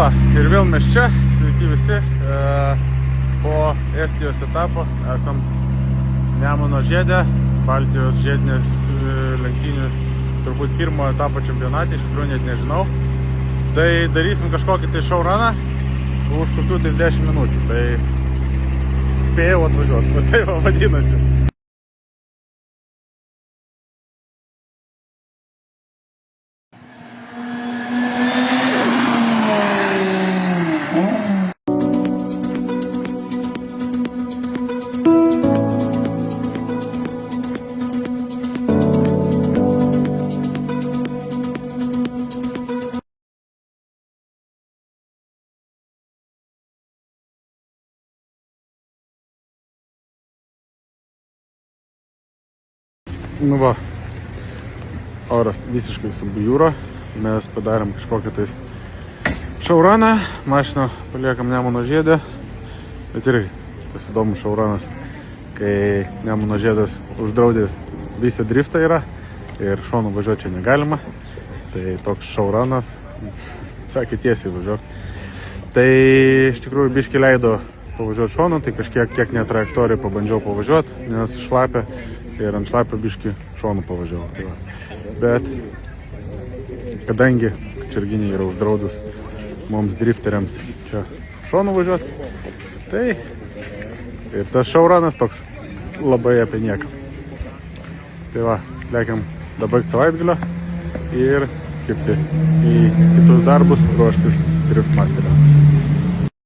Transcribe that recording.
va, ir vėl mes čia, sveiki visi, po Estijos etapo esam Nemuno žiede, Baltijos žiedinės lenktynių, turbūt pirmo etapo čempionatė, iš tikrųjų net nežinau. Tai darysim kažkokį tai showruną už kokių tai 10 minučių, tai spėjau atvažiuoti, o tai va vadinasi. Nu va, oras visiškai subjūro, mes padarėm kažkokią tai showruną, mašiną paliekam Nemuno žiede, bet irgi tas įdomus showrunas, kai Nemuno žiedas uždraudęs visą driftą yra ir šonu važiuoti čia negalima, tai toks showrunas, sakė tiesiai važiuok. Tai iš tikrųjų biškį leido pavažiuoti šonu, tai kiek ne trajektoriją pabandžiau pavažiuoti, nes šlapia. Ir ant šlapio biškį šonų pavažiavau. Tai bet kadangi kačerginė yra uždraudus mums drifteriams čia šonų važiuoti, tai ir tas showrunas toks labai apie nieką. Tai va, lekiam dabar savaitgalio ir kipti į kitus darbus, ruoštis drift masteriams.